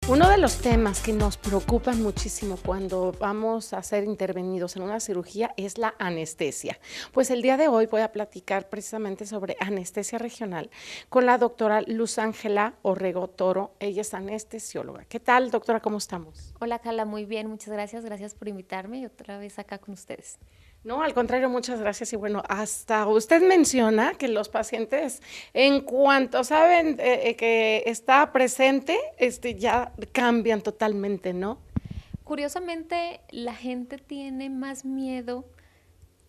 Uno de los temas que nos preocupan muchísimo cuando vamos a ser intervenidos en una cirugía es la anestesia. Pues el día de hoy voy a platicar precisamente sobre anestesia regional con la doctora Luz Ángela Orrego Toro. Ella es anestesióloga. ¿Qué tal, doctora? ¿Cómo estamos? Hola Carla, muy bien, muchas gracias. Gracias por invitarme y otra vez acá con ustedes. No, al contrario, muchas gracias. Y bueno, hasta usted menciona que los pacientes, en cuanto saben que está presente, ya cambian totalmente, ¿no? Curiosamente, la gente tiene más miedo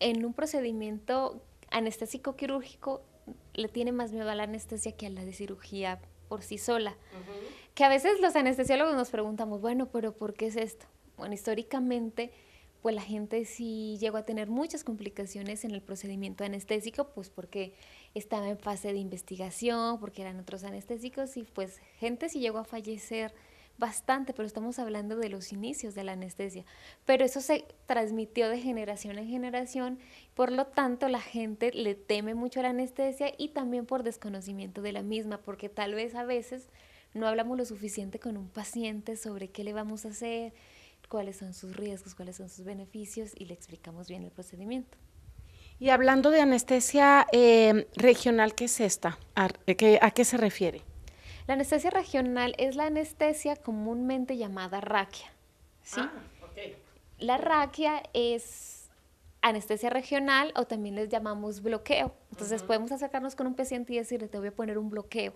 en un procedimiento anestésico quirúrgico, le tiene más miedo a la anestesia que a la de cirugía por sí sola. Que a veces los anestesiólogos nos preguntamos, bueno, pero ¿por qué es esto? Bueno, históricamente, pues la gente sí llegó a tener muchas complicaciones en el procedimiento anestésico, pues porque estaba en fase de investigación, porque eran otros anestésicos y pues gente sí llegó a fallecer bastante, pero estamos hablando de los inicios de la anestesia. Pero eso se transmitió de generación en generación, por lo tanto la gente le teme mucho a la anestesia y también por desconocimiento de la misma, porque tal vez a veces no hablamos lo suficiente con un paciente sobre qué le vamos a hacer, cuáles son sus riesgos, cuáles son sus beneficios y le explicamos bien el procedimiento. Y hablando de anestesia regional, ¿qué es esta? ¿A qué se refiere? La anestesia regional es la anestesia comúnmente llamada raquia, ¿sí? Ok. La raquia es anestesia regional o también les llamamos bloqueo. Entonces podemos acercarnos con un paciente y decirle, te voy a poner un bloqueo.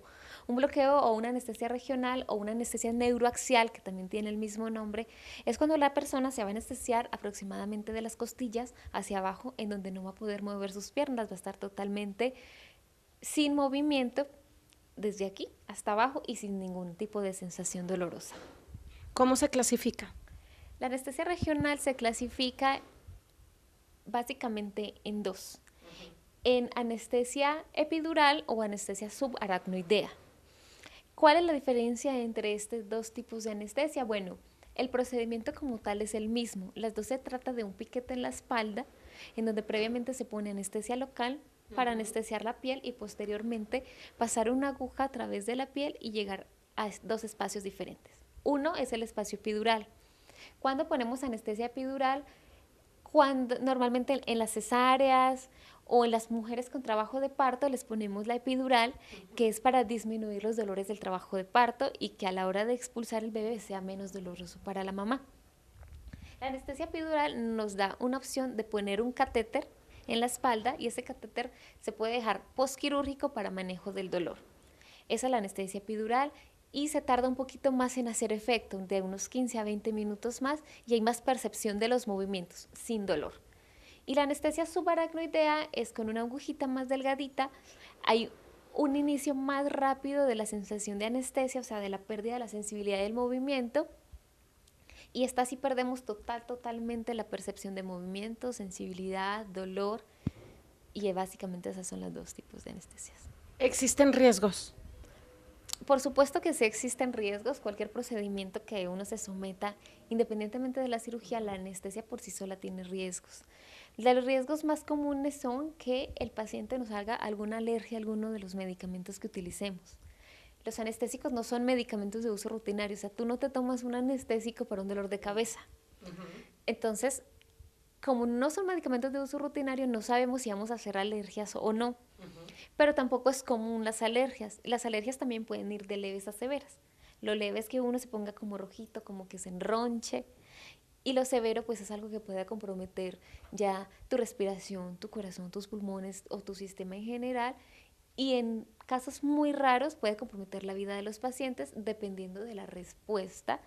Un bloqueo o una anestesia regional o una anestesia neuroaxial, que también tiene el mismo nombre, es cuando la persona se va a anestesiar aproximadamente de las costillas hacia abajo, en donde no va a poder mover sus piernas, va a estar totalmente sin movimiento desde aquí hasta abajo y sin ningún tipo de sensación dolorosa. ¿Cómo se clasifica? La anestesia regional se clasifica básicamente en dos, en anestesia epidural o anestesia subaracnoidea. ¿Cuál es la diferencia entre estos dos tipos de anestesia? Bueno, el procedimiento como tal es el mismo. Las dos se trata de un piquete en la espalda, en donde previamente se pone anestesia local para anestesiar la piel y posteriormente pasar una aguja a través de la piel y llegar a dos espacios diferentes. Uno es el espacio epidural. Cuando ponemos anestesia epidural, cuando normalmente en las cesáreas o en las mujeres con trabajo de parto les ponemos la epidural, que es para disminuir los dolores del trabajo de parto y que a la hora de expulsar el bebé sea menos doloroso para la mamá. La anestesia epidural nos da una opción de poner un catéter en la espalda y ese catéter se puede dejar postquirúrgico para manejo del dolor. Esa es la anestesia epidural y se tarda un poquito más en hacer efecto, de unos 15 a 20 minutos más, y hay más percepción de los movimientos, sin dolor. Y la anestesia subaracnoidea es con una agujita más delgadita, hay un inicio más rápido de la sensación de anestesia, o sea, de la pérdida de la sensibilidad del movimiento, y esta sí perdemos totalmente la percepción de movimiento, sensibilidad, dolor, y básicamente esos son los dos tipos de anestesias. ¿Existen riesgos? Por supuesto que sí existen riesgos, cualquier procedimiento que uno se someta, independientemente de la cirugía, la anestesia por sí sola tiene riesgos. De los riesgos más comunes son que el paciente nos haga alguna alergia a alguno de los medicamentos que utilicemos. Los anestésicos no son medicamentos de uso rutinario, o sea, tú no te tomas un anestésico para un dolor de cabeza. Entonces, como no son medicamentos de uso rutinario, no sabemos si vamos a hacer alergias o no. Pero tampoco es común las alergias. Las alergias también pueden ir de leves a severas. Lo leve es que uno se ponga como rojito, como que se enronche. Y lo severo pues es algo que pueda comprometer ya tu respiración, tu corazón, tus pulmones o tu sistema en general. Y en casos muy raros puede comprometer la vida de los pacientes dependiendo de la respuesta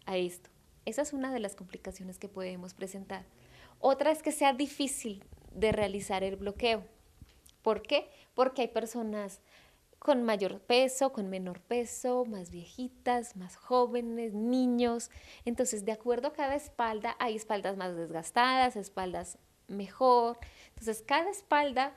a esto. Esa es una de las complicaciones que podemos presentar. Otra es que sea difícil de realizar el bloqueo. ¿Por qué? Porque hay personas con mayor peso, con menor peso, más viejitas, más jóvenes, niños. Entonces, de acuerdo a cada espalda, hay espaldas más desgastadas, espaldas mejor. Entonces, cada espalda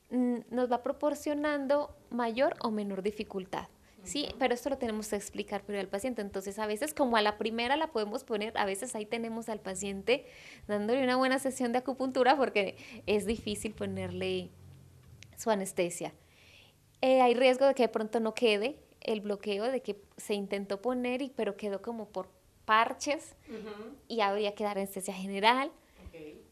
nos va proporcionando mayor o menor dificultad. Sí, pero esto lo tenemos que explicar pero al paciente. Entonces, a veces como a la primera la podemos poner, a veces ahí tenemos al paciente dándole una buena sesión de acupuntura porque es difícil ponerle su anestesia. Hay riesgo de que de pronto no quede, el bloqueo de que se intentó poner, pero quedó como por parches y habría que dar anestesia general. Okay.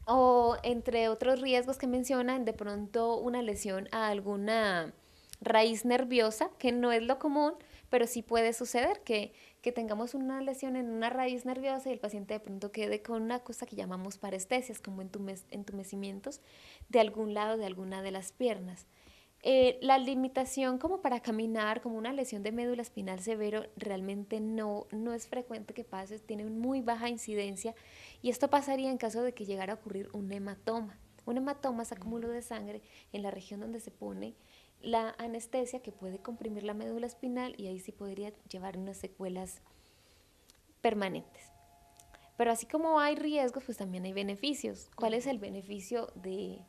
O entre otros riesgos que mencionan, de pronto una lesión a alguna raíz nerviosa, que no es lo común, pero sí puede suceder que tengamos una lesión en una raíz nerviosa y el paciente de pronto quede con una cosa que llamamos parestesias, como entumecimientos de algún lado de alguna de las piernas. La limitación como para caminar, como una lesión de médula espinal severo, realmente no es frecuente que pase, tiene muy baja incidencia y esto pasaría en caso de que llegara a ocurrir un hematoma. Un hematoma es acúmulo de sangre en la región donde se pone la anestesia que puede comprimir la médula espinal y ahí sí podría llevar unas secuelas permanentes. Pero así como hay riesgos, pues también hay beneficios. ¿Cuál es el beneficio de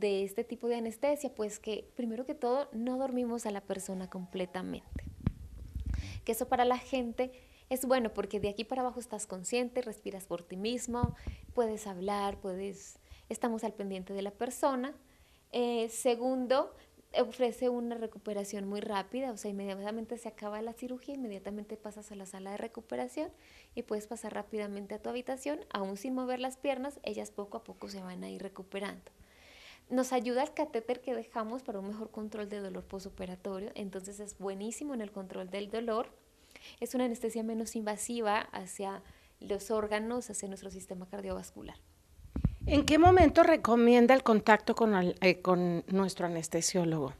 este tipo de anestesia? Pues que primero que todo no dormimos a la persona completamente. Que eso para la gente es bueno porque de aquí para abajo estás consciente, respiras por ti mismo, puedes hablar, estamos al pendiente de la persona. Segundo, ofrece una recuperación muy rápida, o sea, inmediatamente se acaba la cirugía, inmediatamente pasas a la sala de recuperación y puedes pasar rápidamente a tu habitación, aún sin mover las piernas, ellas poco a poco se van a ir recuperando. Nos ayuda el catéter que dejamos para un mejor control de dolor postoperatorio, entonces es buenísimo en el control del dolor. Es una anestesia menos invasiva hacia los órganos, hacia nuestro sistema cardiovascular. ¿En qué momento recomienda el contacto con nuestro anestesiólogo?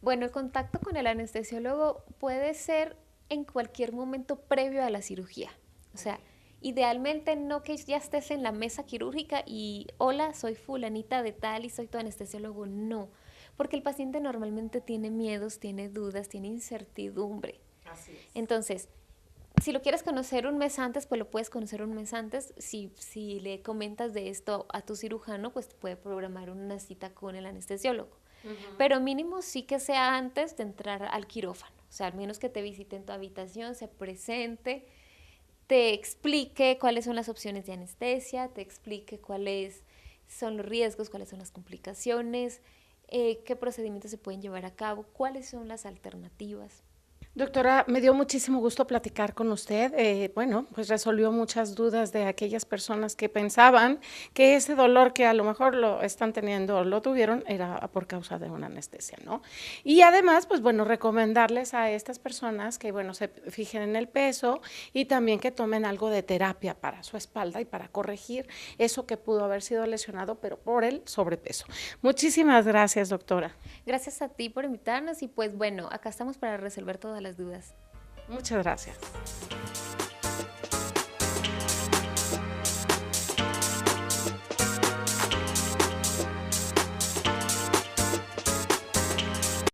Bueno, el contacto con el anestesiólogo puede ser en cualquier momento previo a la cirugía. O sea, idealmente no que ya estés en la mesa quirúrgica y hola, soy fulanita de tal y soy tu anestesiólogo. No, porque el paciente normalmente tiene miedos, tiene dudas, tiene incertidumbre. Así es. Entonces, si lo quieres conocer un mes antes, pues lo puedes conocer un mes antes. Si le comentas de esto a tu cirujano, pues puede programar una cita con el anestesiólogo. Pero mínimo sí que sea antes de entrar al quirófano. O sea, al menos que te visite en tu habitación, se presente, te explique cuáles son las opciones de anestesia, te explique cuáles son los riesgos, cuáles son las complicaciones, qué procedimientos se pueden llevar a cabo, cuáles son las alternativas. Doctora, me dio muchísimo gusto platicar con usted. Bueno, pues resolvió muchas dudas de aquellas personas que pensaban que ese dolor que a lo mejor lo están teniendo o lo tuvieron era por causa de una anestesia, ¿no? Y además, pues bueno, recomendarles a estas personas que, bueno, se fijen en el peso y también que tomen algo de terapia para su espalda y para corregir eso que pudo haber sido lesionado, pero por el sobrepeso. Muchísimas gracias, doctora. Gracias a ti por invitarnos y pues bueno, acá estamos para resolver todas las dudas. Muchas gracias.